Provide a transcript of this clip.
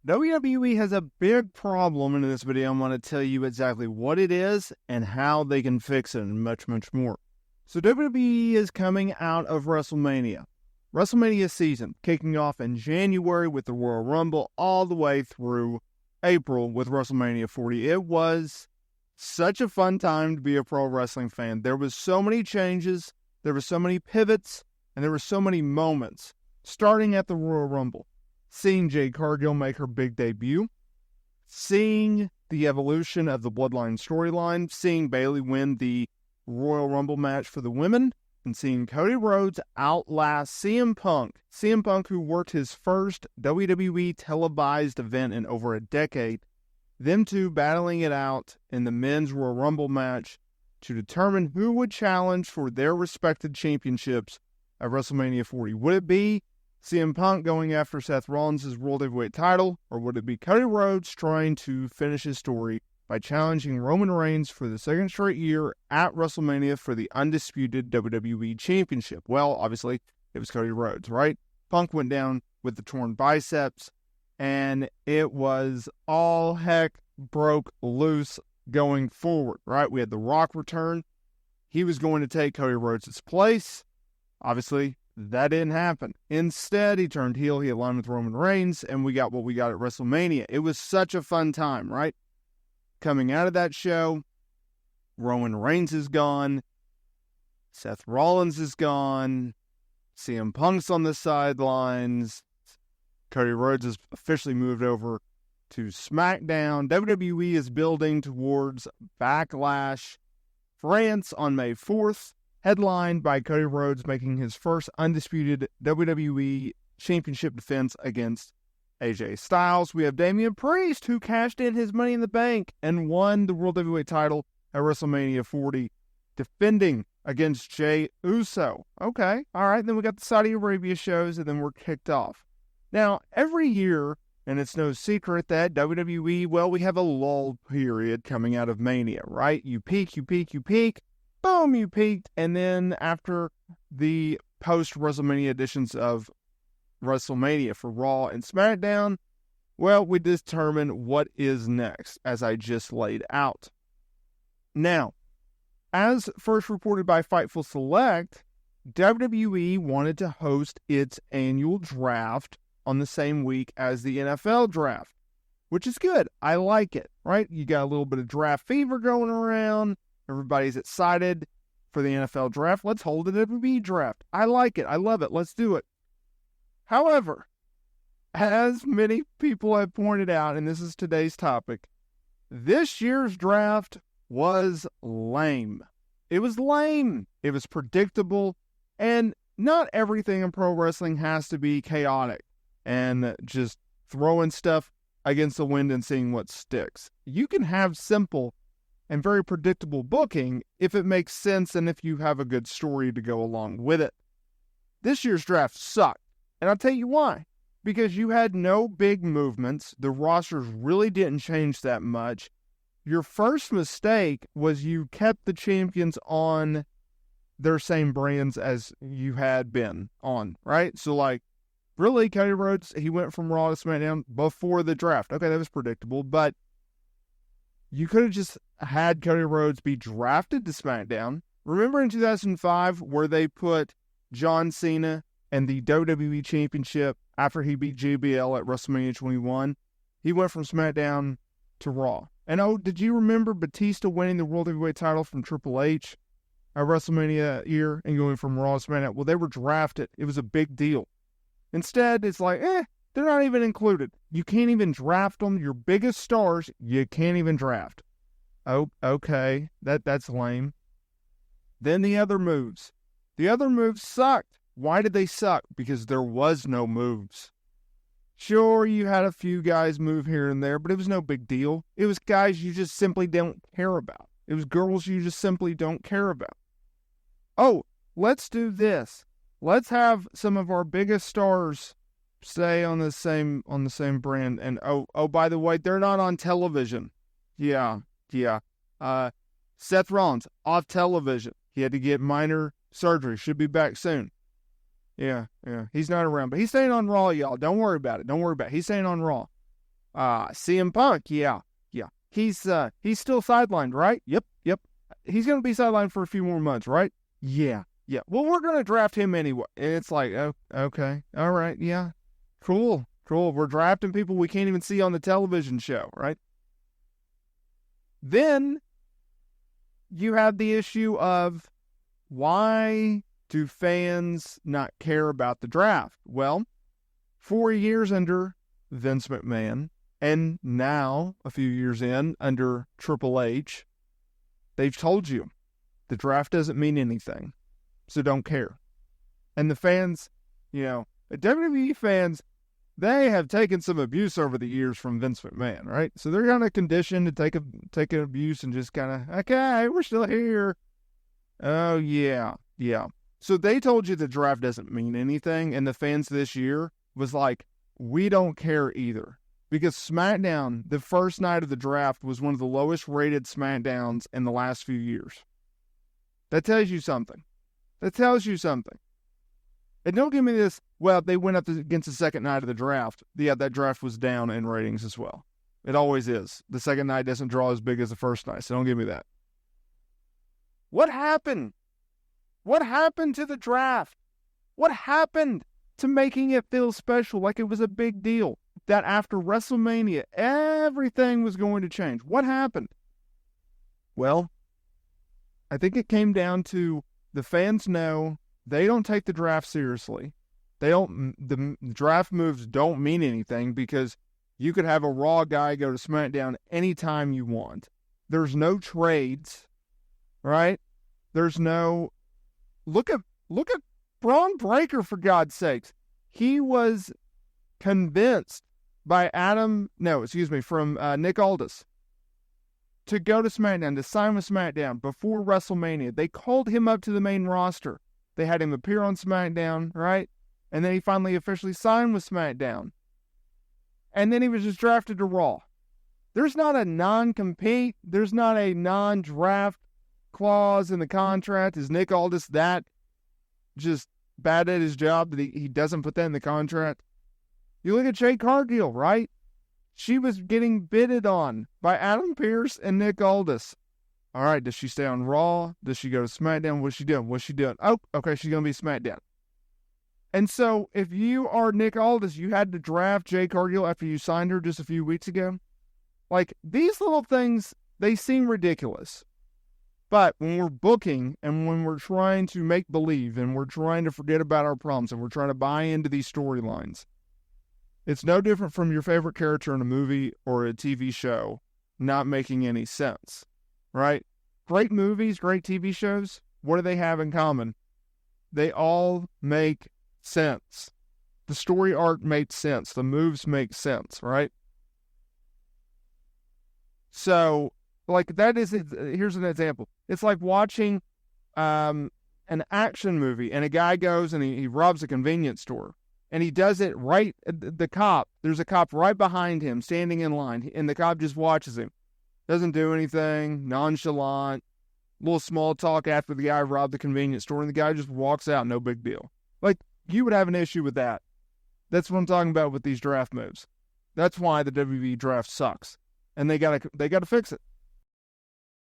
WWE has a big problem, and in this video I'm going to tell you exactly what it is and how they can fix it and much, much more. So WWE is coming out of WrestleMania. WrestleMania season kicking off in January with the Royal Rumble all the way through April with WrestleMania 40. It was such a fun time to be a pro wrestling fan. There was so many changes, there were so many pivots, and there were so many moments. Starting at the Royal Rumble, seeing Jade Cargill make her big debut, seeing the evolution of the Bloodline storyline, seeing Bayley win the Royal Rumble match for the women, and seeing Cody Rhodes outlast CM Punk. CM Punk, who worked his first WWE televised event in over a decade, them two battling it out in the men's Royal Rumble match to determine who would challenge for their respected championships at WrestleMania 40. Would it be CM Punk going after Seth Rollins' World Heavyweight title, or would it be Cody Rhodes trying to finish his story by challenging Roman Reigns for the second straight year at WrestleMania for the undisputed WWE Championship? Well, obviously, it was Cody Rhodes, right? Punk went down with the torn biceps, and it was all heck broke loose going forward, right? We had The Rock return. He was going to take Cody Rhodes' place. Obviously, that didn't happen. Instead, he turned heel, he aligned with Roman Reigns, and we got what we got at WrestleMania. It was such a fun time, right? Coming out of that show, Roman Reigns is gone, Seth Rollins is gone, CM Punk's on the sidelines, Cody Rhodes has officially moved over to SmackDown. WWE is building towards Backlash France on May 4th. Headlined by Cody Rhodes making his first undisputed WWE Championship defense against AJ Styles. We have Damian Priest, who cashed in his Money in the Bank and won the World Heavyweight title at WrestleMania 40, defending against Jey Uso. Okay, all right, then we got the Saudi Arabia shows, and then we're kicked off. Now, every year, and it's no secret that WWE, well, we have a lull period coming out of Mania, right? You peak, boom, you peaked, and then after the post-WrestleMania editions of WrestleMania for Raw and SmackDown, well, we determine what is next, as I just laid out. Now, as first reported by Fightful Select, WWE wanted to host its annual draft on the same week as the NFL draft, which is good. I like it, right? You got a little bit of draft fever going around. Everybody's excited for the NFL draft. Let's hold a WWE draft. I like it. I love it. Let's do it. However, as many people have pointed out, and this is today's topic, this year's draft was lame. It was lame. It was predictable. And not everything in pro wrestling has to be chaotic and just throwing stuff against the wind and seeing what sticks. You can have simple and very predictable booking if it makes sense and if you have a good story to go along with it. This year's draft sucked, and I'll tell you why. Because you had no big movements, the rosters really didn't change that much. Your first mistake was you kept the champions on their same brands as you had been on, right? So like, really, Cody Rhodes, he went from Raw to SmackDown before the draft. Okay, that was predictable, but you could have just had Cody Rhodes be drafted to SmackDown. Remember in 2005 where they put John Cena and the WWE Championship after he beat JBL at WrestleMania 21? He went from SmackDown to Raw. And oh, did you remember Batista winning the World Heavyweight title from Triple H at WrestleMania year and going from Raw to SmackDown? Well, they were drafted. It was a big deal. Instead, it's like, they're not even included. You can't even draft them. Your biggest stars, you can't even draft. Oh, okay. That's lame. Then the other moves. The other moves sucked. Why did they suck? Because there was no moves. Sure, you had a few guys move here and there, but it was no big deal. It was guys you just simply don't care about. It was girls you just simply don't care about. Oh, let's do this. Let's have some of our biggest stars stay on the same brand. And oh, by the way, they're not on television. Yeah. Seth Rollins off television. He had to get minor surgery. Should be back soon. Yeah. He's not around, but he's staying on Raw, y'all. Don't worry about it. He's staying on Raw. CM Punk, yeah. He's still sidelined, right? Yep. He's going to be sidelined for a few more months, right? Yeah. Well, we're going to draft him anyway. And it's like, oh, okay. All right. Yeah. Cool. We're drafting people we can't even see on the television show, right? Then you have the issue of, why do fans not care about the draft? Well, 4 years under Vince McMahon, and now, a few years in, under Triple H, they've told you the draft doesn't mean anything, so don't care. And the fans, the WWE fans, they have taken some abuse over the years from Vince McMahon, right? So they're kind of conditioned to take an abuse and just kind of, okay, we're still here. Oh, yeah. So they told you the draft doesn't mean anything, and the fans this year was like, we don't care either. Because SmackDown, the first night of the draft, was one of the lowest rated SmackDowns in the last few years. That tells you something. And don't give me this, well, they went up against the second night of the draft. Yeah, that draft was down in ratings as well. It always is. The second night doesn't draw as big as the first night, so don't give me that. What happened? What happened to the draft? What happened to making it feel special, like it was a big deal? That after WrestleMania, everything was going to change. What happened? Well, I think it came down to the fans know they don't take the draft seriously. The draft moves don't mean anything because you could have a Raw guy go to SmackDown anytime you want. There's no trades, right? There's no, look at Braun Breaker, for God's sakes. He was convinced by from Nick Aldis to go to SmackDown, to sign with SmackDown before WrestleMania. They called him up to the main roster. They had him appear on SmackDown, right? And then he finally officially signed with SmackDown. And then he was just drafted to Raw. There's not a non-compete. There's not a non-draft clause in the contract. Is Nick Aldis that just bad at his job that he doesn't put that in the contract? You look at Jade Cargill, right? She was getting bidded on by Adam Pearce and Nick Aldis. All right, does she stay on Raw? Does she go to SmackDown? What's she doing? Oh, okay, she's going to be SmackDown. And so, if you are Nick Aldis, you had to draft Jade Cargill after you signed her just a few weeks ago. Like, these little things, they seem ridiculous. But when we're booking and when we're trying to make believe and we're trying to forget about our problems and we're trying to buy into these storylines, it's no different from your favorite character in a movie or a TV show not making any sense, right? Great movies, great TV shows, what do they have in common? They all make sense. The story arc made sense. The moves make sense, right? So, like, here's an example. It's like watching an action movie, and a guy goes and he robs a convenience store. And he does it right, there's a cop right behind him, standing in line, and the cop just watches him. Doesn't do anything, nonchalant, little small talk after the guy robbed the convenience store, and the guy just walks out, no big deal. Like, you would have an issue with that. That's what I'm talking about with these draft moves. That's why the WWE draft sucks. And they gotta fix it.